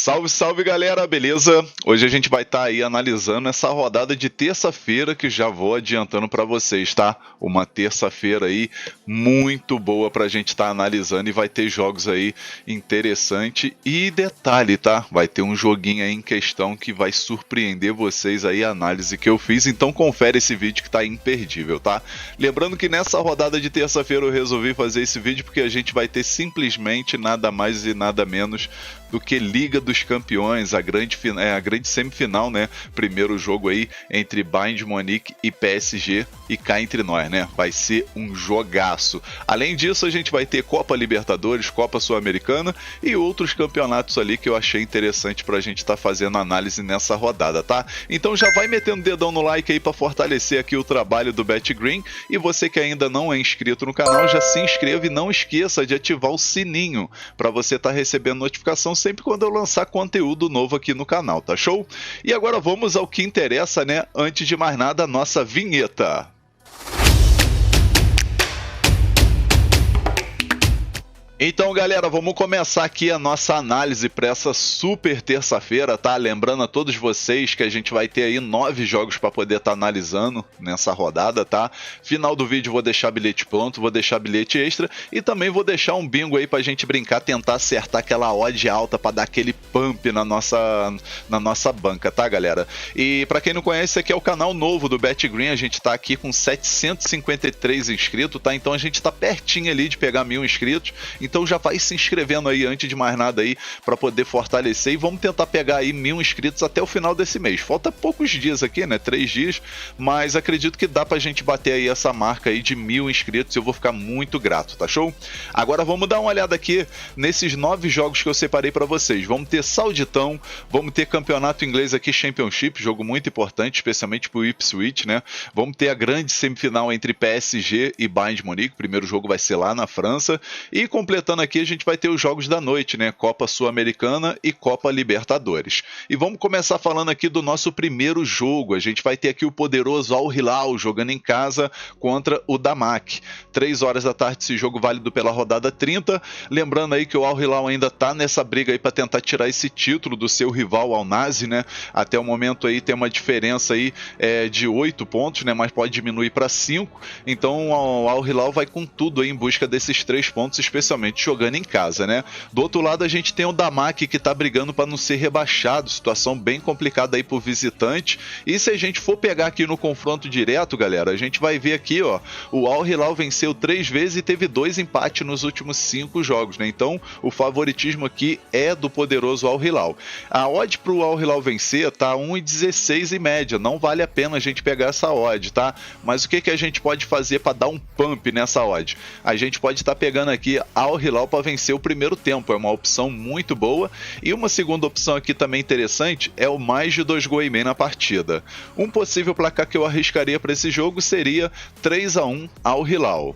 Salve, salve galera, beleza? Hoje a gente vai estar aí analisando essa rodada de terça-feira que já vou adiantando para vocês, tá? Uma terça-feira aí muito boa pra gente estar analisando e vai ter jogos aí interessante e detalhe, tá? Vai ter um joguinho aí em questão que vai surpreender vocês aí a análise que eu fiz, então confere esse vídeo que tá imperdível, tá? Lembrando que nessa rodada de terça-feira eu resolvi fazer esse vídeo porque a gente vai ter simplesmente nada mais e nada menos do que Liga dos Campeões, a grande semifinal, né? Primeiro jogo aí entre Bayern de Munique e PSG, e cá entre nós, né? Vai ser um jogaço. Além disso, a gente vai ter Copa Libertadores, Copa Sul-Americana e outros campeonatos ali que eu achei interessante pra gente estar fazendo análise nessa rodada, tá? Então já vai metendo o dedão no like aí pra fortalecer aqui o trabalho do BetGreen, e você que ainda não é inscrito no canal, já se inscreva e não esqueça de ativar o sininho pra você estar recebendo notificação sempre quando eu lançar conteúdo novo aqui no canal, tá show? E agora vamos ao que interessa, né? Antes de mais nada, a nossa vinheta. Então, galera, vamos começar aqui a nossa análise para essa super terça-feira, tá? Lembrando a todos vocês que a gente vai ter aí 9 jogos para poder estar analisando nessa rodada, tá? Final do vídeo vou deixar bilhete pronto, vou deixar bilhete extra e também vou deixar um bingo aí pra gente brincar, tentar acertar aquela odd alta para dar aquele pump na nossa banca, tá, galera? E para quem não conhece, esse aqui é o canal novo do BetGreen, a gente tá aqui com 753 inscritos, tá? Então a gente tá pertinho ali de pegar 1000 inscritos. Então já vai se inscrevendo aí antes de mais nada aí para poder fortalecer, e vamos tentar pegar aí 1000 inscritos até o final desse mês. Falta poucos dias aqui, né? 3 dias, mas acredito que dá pra gente bater aí essa marca aí de 1000 inscritos e eu vou ficar muito grato, tá show? Agora vamos dar uma olhada aqui nesses 9 jogos que eu separei para vocês. Vamos ter Sauditão, vamos ter campeonato inglês aqui, Championship, jogo muito importante, especialmente pro Ipswich, né? Vamos ter a grande semifinal entre PSG e Bayern de Munique, o primeiro jogo vai ser lá na França, e completando aqui a gente vai ter os jogos da noite, né? Copa Sul-Americana e Copa Libertadores. E vamos começar falando aqui do nosso primeiro jogo. A gente vai ter aqui o poderoso Al Hilal jogando em casa contra o Damak. 3 horas da tarde esse jogo, válido pela rodada 30. Lembrando aí que o Al Hilal ainda tá nessa briga aí para tentar tirar esse título do seu rival Al Nassr, né? Até o momento aí tem uma diferença aí de 8 pontos, né? Mas pode diminuir para 5. Então o Al Hilal vai com tudo aí em busca desses 3 pontos, especialmente jogando em casa, né? Do outro lado a gente tem o Damak que tá brigando para não ser rebaixado, situação bem complicada aí pro visitante. E se a gente for pegar aqui no confronto direto, galera, a gente vai ver aqui, ó, o Al Hilal venceu 3 vezes e teve 2 empates nos últimos 5 jogos, né? Então o favoritismo aqui é do poderoso Al Hilal. A odd pro Al Hilal vencer tá 1,16 em média, não vale a pena a gente pegar essa odd, tá? Mas o que a gente pode fazer para dar um pump nessa odd? A gente pode estar pegando aqui Al Hilal para vencer o primeiro tempo, é uma opção muito boa. E uma segunda opção aqui também interessante é o mais de 2 gols e meio na partida. Um possível placar que eu arriscaria para esse jogo seria 3-1 Al Hilal.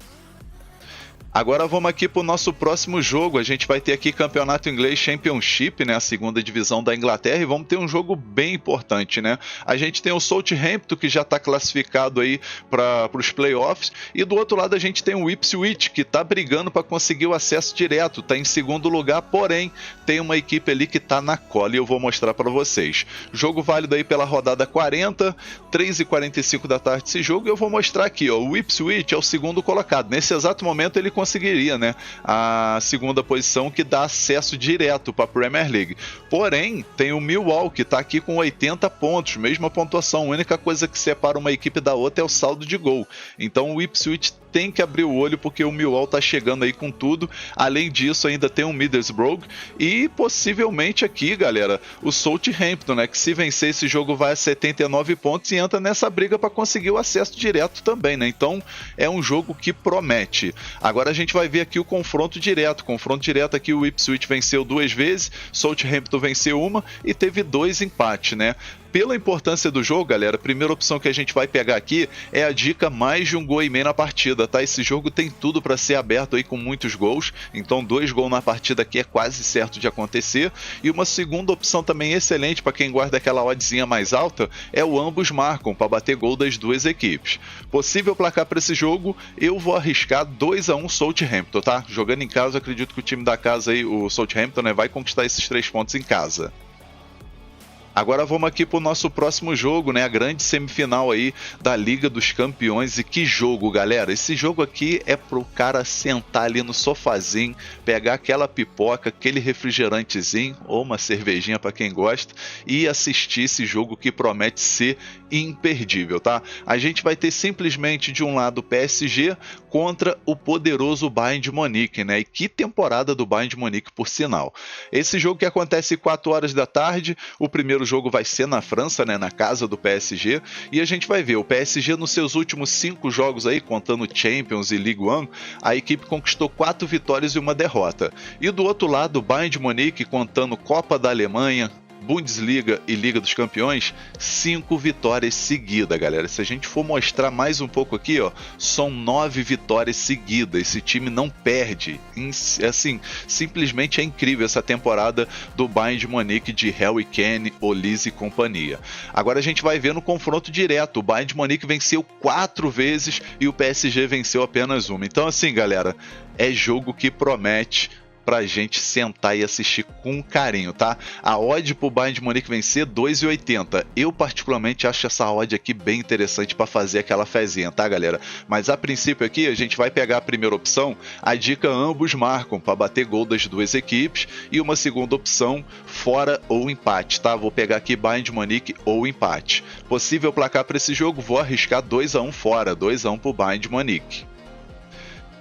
Agora vamos aqui para o nosso próximo jogo. A gente vai ter aqui campeonato inglês Championship, né, a segunda divisão da Inglaterra, e vamos ter um jogo bem importante, né? A gente tem o Southampton que já está classificado aí para os playoffs, e do outro lado a gente tem o Ipswich que está brigando para conseguir o acesso direto, está em segundo lugar, porém tem uma equipe ali que está na cola e eu vou mostrar para vocês. Jogo válido aí pela rodada 40, 3h45 da tarde esse jogo, e eu vou mostrar aqui, ó, o Ipswich é o segundo colocado. Nesse exato momento ele conseguiria, né, a segunda posição que dá acesso direto para a Premier League. Porém, tem o Millwall que está aqui com 80 pontos, mesma pontuação. A única coisa que separa uma equipe da outra é o saldo de gol. Então o Ipswich tem que abrir o olho porque o Millwall tá chegando aí com tudo. Além disso, ainda tem o Middlesbrough e possivelmente aqui, galera, o Southampton, né, que se vencer esse jogo vai a 79 pontos e entra nessa briga para conseguir o acesso direto também, né? Então é um jogo que promete. Agora a gente vai ver aqui o confronto direto. Confronto direto aqui, o Ipswich venceu 2 vezes, Southampton venceu uma e teve 2 empates, né? pela importância do jogo, galera, a primeira opção que a gente vai pegar aqui é a dica mais de um gol e meio na partida, tá? Esse jogo tem tudo para ser aberto aí com muitos gols, então 2 gols na partida aqui é quase certo de acontecer. E uma segunda opção também excelente para quem guarda aquela oddzinha mais alta é o ambos marcam, para bater gol das duas equipes. Possível placar para esse jogo, eu vou arriscar 2-1 Southampton, tá? Jogando em casa, acredito que o time da casa aí, o Southampton, né, vai conquistar esses 3 pontos em casa. Agora vamos aqui para o nosso próximo jogo, né? A grande semifinal aí da Liga dos Campeões. E que jogo, galera! Esse jogo aqui é pro cara sentar ali no sofazinho, pegar aquela pipoca, aquele refrigerantezinho ou uma cervejinha para quem gosta e assistir esse jogo que promete ser imperdível, tá? A gente vai ter simplesmente de um lado o PSG contra o poderoso Bayern de Munique, né? E que temporada do Bayern de Munique, por sinal. Esse jogo que acontece 4 horas da tarde, o primeiro jogo vai ser na França, né, na casa do PSG, e a gente vai ver o PSG nos seus últimos 5 jogos aí, contando Champions e Ligue 1, a equipe conquistou 4 vitórias e 1 derrota. E do outro lado, o Bayern de Munique, contando Copa da Alemanha, Bundesliga e Liga dos Campeões, 5 vitórias seguidas, galera. Se a gente for mostrar mais um pouco aqui, ó, são 9 vitórias seguidas. Esse time não perde. Assim, simplesmente é incrível essa temporada do Bayern de Munique de Harry Kane, Olise e companhia. Agora a gente vai ver no confronto direto. O Bayern de Munique venceu 4 vezes e o PSG venceu apenas 1. Então assim, galera, é jogo que promete pra gente sentar e assistir com carinho, tá? A odd pro Bayern de Munique vencer 2,80. Eu particularmente acho essa odd aqui bem interessante para fazer aquela fezinha, tá, galera? Mas a princípio aqui a gente vai pegar a primeira opção, a dica ambos marcam para bater gol das duas equipes, e uma segunda opção, fora ou empate, tá? Vou pegar aqui Bayern de Munique ou empate. Possível placar para esse jogo, vou arriscar 2-1 fora, 2-1 pro Bayern de Munique.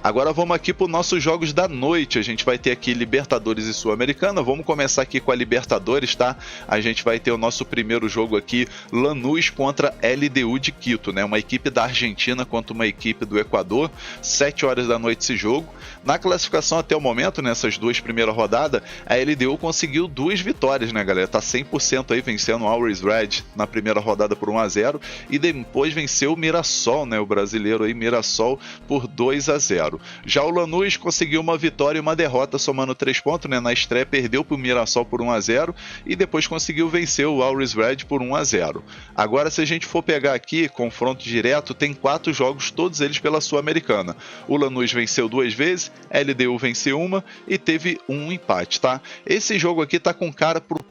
Agora vamos aqui para os nossos jogos da noite. A gente vai ter aqui Libertadores e Sul-Americana. Vamos começar aqui com a Libertadores, tá? A gente vai ter o nosso primeiro jogo aqui, Lanús contra LDU de Quito, né? Uma equipe da Argentina contra uma equipe do Equador. 7 horas da noite esse jogo. Na classificação até o momento, nessas 2 primeiras rodadas, a LDU conseguiu 2 vitórias, né, galera? Tá 100% aí vencendo o Always Red na primeira rodada por 1-0 e depois venceu o Mirassol, né? O brasileiro aí, Mirassol, por 2-0. Já o Lanús conseguiu uma vitória e uma derrota, somando 3 pontos, né? Na estreia perdeu para o Mirassol por 1-0 e depois conseguiu vencer o Always Red por 1-0. Agora, se a gente for pegar aqui, confronto direto, tem 4 jogos, todos eles pela Sul-Americana. O Lanús venceu 2 vezes, LDU venceu 1 e teve um empate, tá? Esse jogo aqui tá com cara pro...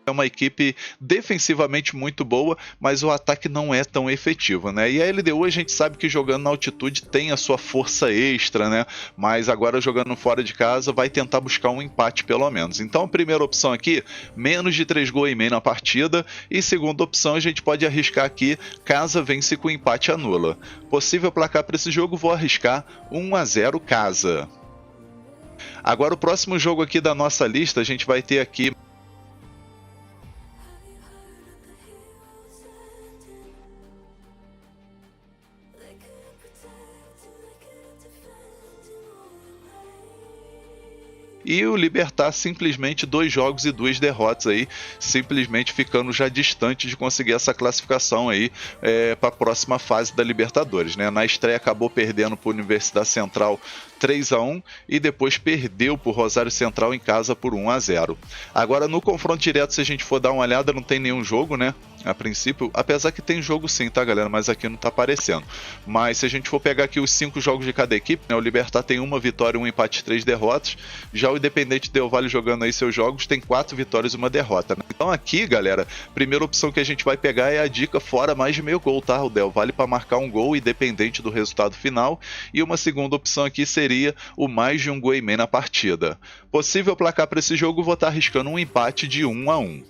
É uma equipe defensivamente muito boa, mas o ataque não é tão efetivo, né? E a LDU a gente sabe que jogando na altitude tem a sua força extra, né? Mas agora jogando fora de casa vai tentar buscar um empate pelo menos. Então a primeira opção aqui, menos de 3 gols e meio na partida, e segunda opção a gente pode arriscar aqui, casa vence com empate anula. Possível placar para esse jogo, vou arriscar 1-0 casa. Agora o próximo jogo aqui da nossa lista, a gente vai ter aqui e o Libertad simplesmente 2 jogos e 2 derrotas aí, simplesmente ficando já distante de conseguir essa classificação aí para a próxima fase da Libertadores, né? Na estreia acabou perdendo para a Universidade Central 3-1 e depois perdeu para o Rosário Central em casa por 1-0. Agora no confronto direto, se a gente for dar uma olhada, não tem nenhum jogo, né? A princípio, apesar que tem jogo sim, tá, galera? Mas aqui não tá aparecendo. Mas se a gente for pegar aqui os 5 jogos de cada equipe, né? O Libertad tem 1 vitória, 1 empate e 3 derrotas. Já o Independente Del Valle jogando aí seus jogos tem 4 vitórias e 1 derrota, né? Então aqui, galera, primeira opção que a gente vai pegar é a dica fora mais de meio gol, tá? O Del Valle para marcar um gol independente do resultado final. E uma segunda opção aqui seria o mais de um gol e meio na partida. Possível placar para esse jogo, vou estar arriscando um empate de 1-1.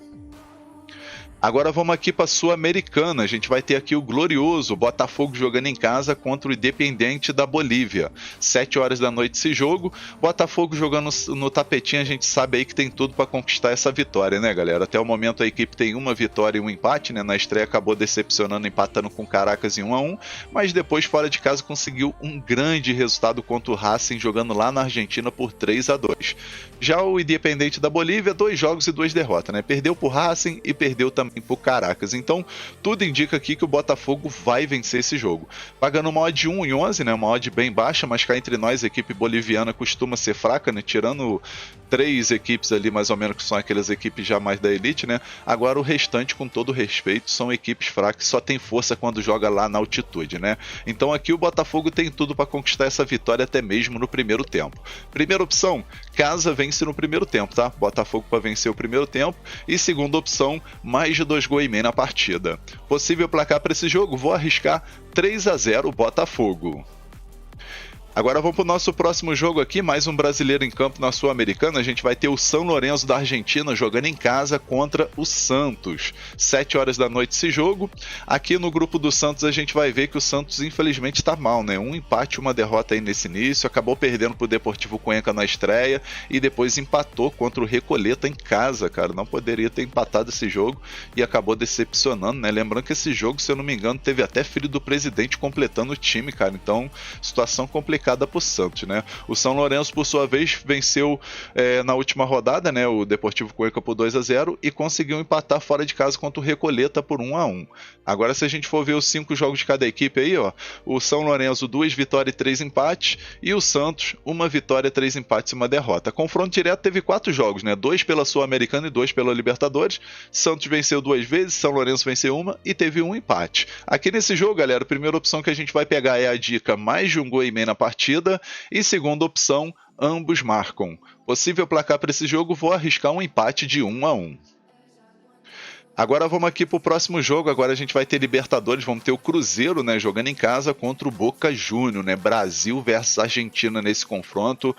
Agora vamos aqui para a Sul-Americana. A gente vai ter aqui o glorioso Botafogo jogando em casa contra o Independiente da Bolívia. 7 horas da noite esse jogo. Botafogo jogando no tapetinho, a gente sabe aí que tem tudo para conquistar essa vitória, né, galera? Até o momento a equipe tem 1 vitória e 1 empate, né? Na estreia acabou decepcionando, empatando com Caracas em 1-1, mas depois fora de casa conseguiu um grande resultado contra o Racing, jogando lá na Argentina por 3-2. Já o Independente da Bolívia, 2 jogos e 2 derrotas, né? Perdeu pro Racing e perdeu também pro Caracas. Então, tudo indica aqui que o Botafogo vai vencer esse jogo. Pagando uma odd de 1,11, né? Uma odd bem baixa, mas cá entre nós, a equipe boliviana costuma ser fraca, né? Tirando 3 equipes ali, mais ou menos, que são aquelas equipes já mais da elite, né? Agora o restante, com todo respeito, são equipes fracas, só tem força quando joga lá na altitude, né? Então aqui o Botafogo tem tudo para conquistar essa vitória até mesmo no primeiro tempo. Primeira opção, Casa vence no primeiro tempo, tá? Botafogo para vencer o primeiro tempo. E segunda opção, mais de 2 gols e meio na partida. Possível placar para esse jogo? Vou arriscar 3-0 Botafogo. Agora vamos para o nosso próximo jogo aqui, mais um brasileiro em campo na Sul-Americana. A gente vai ter o São Lourenço da Argentina jogando em casa contra o Santos. 7 horas da noite esse jogo. Aqui no grupo do Santos a gente vai ver que o Santos infelizmente está mal, né? Um empate, uma derrota aí nesse início. Acabou perdendo para o Deportivo Cuenca na estreia e depois empatou contra o Recoleta em casa, cara. Não poderia ter empatado esse jogo e acabou decepcionando, né? Lembrando que esse jogo, se eu não me engano, teve até filho do presidente completando o time, cara. Então, situação complicada para o Santos, né? O São Lourenço, por sua vez, venceu na última rodada, né, o Deportivo Cuenca por 2-0 e conseguiu empatar fora de casa contra o Recoleta por 1-1. Agora, se a gente for ver os 5 jogos de cada equipe aí, ó, o São Lourenço 2 vitórias e 3 empates e o Santos 1 vitória, 3 empates e 1 derrota. Confronto direto teve 4 jogos, né? 2 pela Sul-Americana e 2 pela Libertadores. Santos venceu 2 vezes, São Lourenço venceu 1 e teve 1 empate. Aqui nesse jogo, galera, a primeira opção que a gente vai pegar é a dica mais de 1 gol e meio na partida. E segunda opção, ambos marcam. Possível placar para esse jogo, vou arriscar um empate de 1-1. Agora vamos aqui para o próximo jogo. Agora a gente vai ter Libertadores, vamos ter o Cruzeiro, né, jogando em casa contra o Boca Juniors, né? Brasil versus Argentina nesse confronto.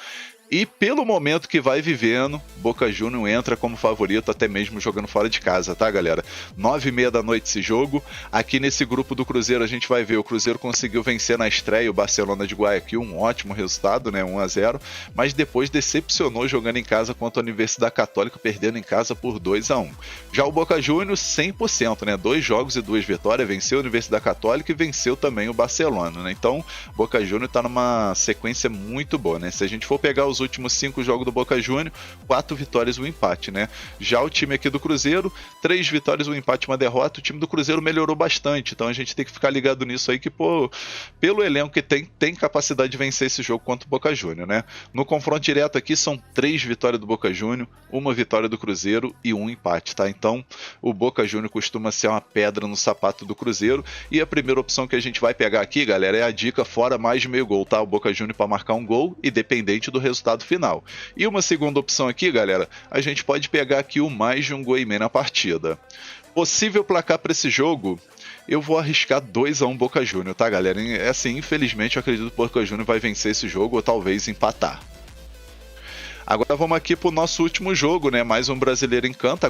E pelo momento que vai vivendo, Boca Juniors entra como favorito, até mesmo jogando fora de casa, tá, galera? 9h30 da noite esse jogo. Aqui nesse grupo do Cruzeiro a gente vai ver, o Cruzeiro conseguiu vencer na estreia o Barcelona de Guayaquil, um ótimo resultado, né, 1-0, mas depois decepcionou jogando em casa contra a Universidade Católica, perdendo em casa por 2-1. Já o Boca Juniors, 100%, né, 2 jogos e 2 vitórias, venceu a Universidade Católica e venceu também o Barcelona, né? Então, Boca Juniors tá numa sequência muito boa, né? Se a gente for pegar os últimos 5 jogos do Boca Juniors, 4 vitórias e 1 empate, né? Já o time aqui do Cruzeiro, 3 vitórias, 1 empate e 1 derrota. O time do Cruzeiro melhorou bastante, então a gente tem que ficar ligado nisso aí, que pô, pelo elenco que tem capacidade de vencer esse jogo contra o Boca Juniors, né? No confronto direto aqui são 3 vitórias do Boca Juniors, 1 vitória do Cruzeiro e 1 empate, tá? Então o Boca Juniors costuma ser uma pedra no sapato do Cruzeiro, e a primeira opção que a gente vai pegar aqui, galera, é a dica fora mais de meio gol, tá? O Boca Juniors para marcar um gol, independente do resultado final. E uma segunda opção aqui, galera, a gente pode pegar aqui o mais de 1 gol e meio na partida. Possível placar para esse jogo, eu vou arriscar 2-1 Boca Juniors, tá, galera? É assim, infelizmente eu acredito que o Boca Juniors vai vencer esse jogo ou talvez empatar. Agora vamos aqui para o nosso último jogo, né? Mais um brasileiro em campo,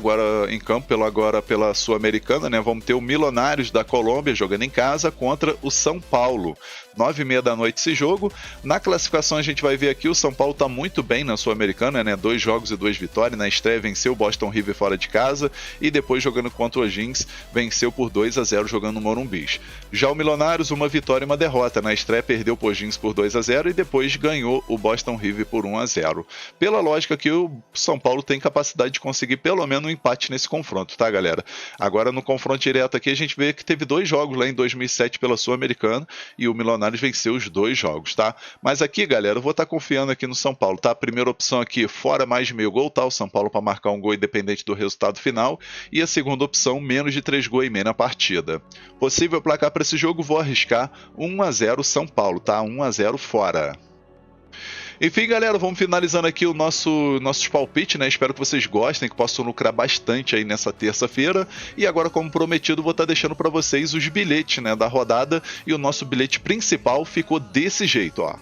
agora pela Sul-Americana, né? Vamos ter o Milionários da Colômbia jogando em casa contra o São Paulo. 9h30 da noite esse jogo. Na classificação a gente vai ver aqui, o São Paulo está muito bem na Sul-Americana, né? 2 jogos e 2 vitórias. Na estreia venceu o Boston River fora de casa e depois jogando contra o O'Higgins venceu por 2-0 jogando no Morumbis. Já o Milionários, 1 vitória e 1 derrota. Na estreia perdeu o O'Higgins por 2-0 e depois ganhou o Boston River por 1-0. Pela lógica que o São Paulo tem capacidade de conseguir pelo menos um empate nesse confronto, tá, galera? Agora no confronto direto aqui a gente vê que teve 2 jogos lá em 2007 pela Sul-Americana e o Milionários venceu os 2 jogos, tá? Mas aqui, galera, eu vou estar confiando aqui no São Paulo, tá? A primeira opção aqui, fora mais de meio gol, tá? O São Paulo para marcar um gol independente do resultado final. E a segunda opção, menos de 3 gols e meio na partida. Possível placar para esse jogo, vou arriscar 1-0 São Paulo, tá? 1-0 fora. Enfim, galera, vamos finalizando aqui o nossos palpites, né? Espero que vocês gostem, que possam lucrar bastante aí nessa terça-feira. E agora, como prometido, vou estar deixando para vocês os bilhetes, né, da rodada. E o nosso bilhete principal ficou desse jeito, ó.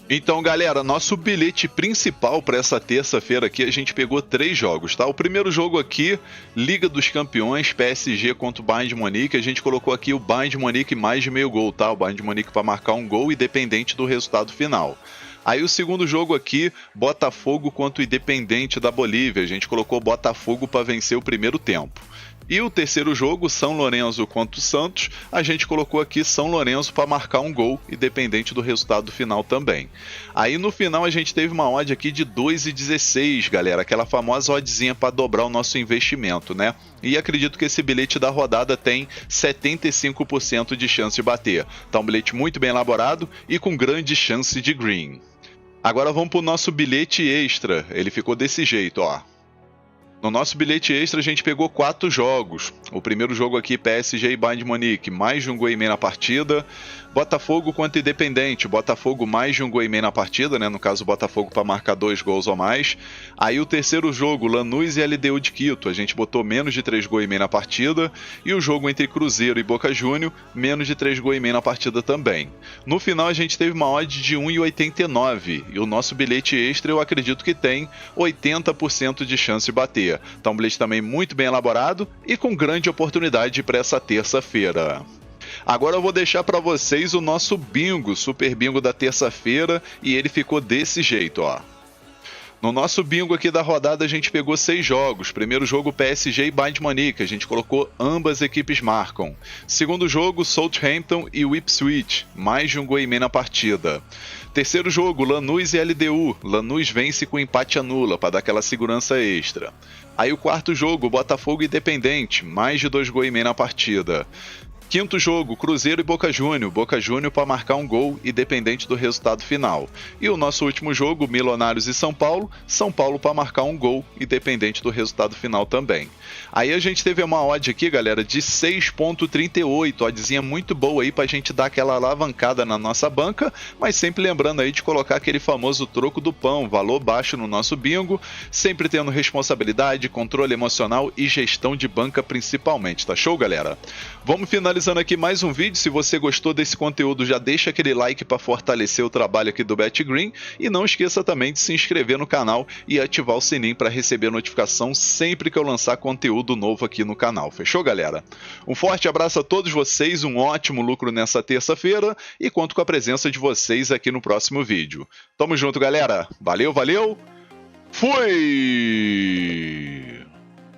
Então, galera, nosso bilhete principal para essa terça-feira aqui, a gente pegou 3 jogos, tá? O primeiro jogo aqui, Liga dos Campeões, PSG contra o Bayern de Munique. A gente colocou aqui o Bayern de Munique mais de meio gol, tá? O Bayern de Munique para marcar um gol, independente do resultado final. Aí o segundo jogo aqui, Botafogo contra o Independente da Bolívia. A gente colocou Botafogo para vencer o primeiro tempo. E o terceiro jogo, São Lourenço contra o Santos, a gente colocou aqui São Lourenço para marcar um gol, independente do resultado final também. Aí no final a gente teve uma odd aqui de 2,16, galera, aquela famosa oddzinha para dobrar o nosso investimento, né? E acredito que esse bilhete da rodada tem 75% de chance de bater. Tá um bilhete muito bem elaborado e com grande chance de green. Agora vamos para o nosso bilhete extra, ele ficou desse jeito, ó. No nosso bilhete extra a gente pegou 4 jogos. O primeiro jogo aqui, PSG e Bayern de Munique, mais de um gol e meio na partida. Botafogo contra Independente, Botafogo mais de um gol e meio na partida, né? No caso, Botafogo para marcar 2 gols ou mais. Aí o terceiro jogo, Lanús e LDU de Quito, a gente botou menos de 3 gols e meio na partida. E o jogo entre Cruzeiro e Boca Júnior, menos de 3 gols e meio na partida também. No final a gente teve uma odd de 1,89 e o nosso bilhete extra eu acredito que tem 80% de chance de bater. Tá um bilhete também muito bem elaborado e com grande oportunidade para essa terça-feira. Agora eu vou deixar para vocês o nosso bingo, super bingo da terça-feira, e ele ficou desse jeito, ó. No nosso bingo aqui da rodada a gente pegou 6 jogos. Primeiro jogo PSG e Bayern de Munique, a gente colocou ambas equipes marcam. Segundo jogo Southampton e Ipswich, mais de um gol e meio na partida. Terceiro jogo Lanús e LDU, Lanús vence com empate anula para dar aquela segurança extra. Aí o quarto jogo Botafogo e Independente, mais de 2 gols e meio na partida. Quinto jogo, Cruzeiro e Boca Júnior para marcar um gol, independente do resultado final. E o nosso último jogo, Milionários e São Paulo para marcar um gol, independente do resultado final também. Aí a gente teve uma odd aqui, galera, de 6,38, oddzinha muito boa aí pra gente dar aquela alavancada na nossa banca, mas sempre lembrando aí de colocar aquele famoso troco do pão, valor baixo no nosso bingo, sempre tendo responsabilidade, controle emocional e gestão de banca principalmente, tá show, galera? Vamos finalizando aqui mais um vídeo. Se você gostou desse conteúdo, já deixa aquele like para fortalecer o trabalho aqui do BetGreen e não esqueça também de se inscrever no canal e ativar o sininho para receber notificação sempre que eu lançar conteúdo novo aqui no canal. Fechou, galera? Um forte abraço a todos vocês, um ótimo lucro nessa terça-feira e conto com a presença de vocês aqui no próximo vídeo. Tamo junto, galera. Valeu, valeu. Fui!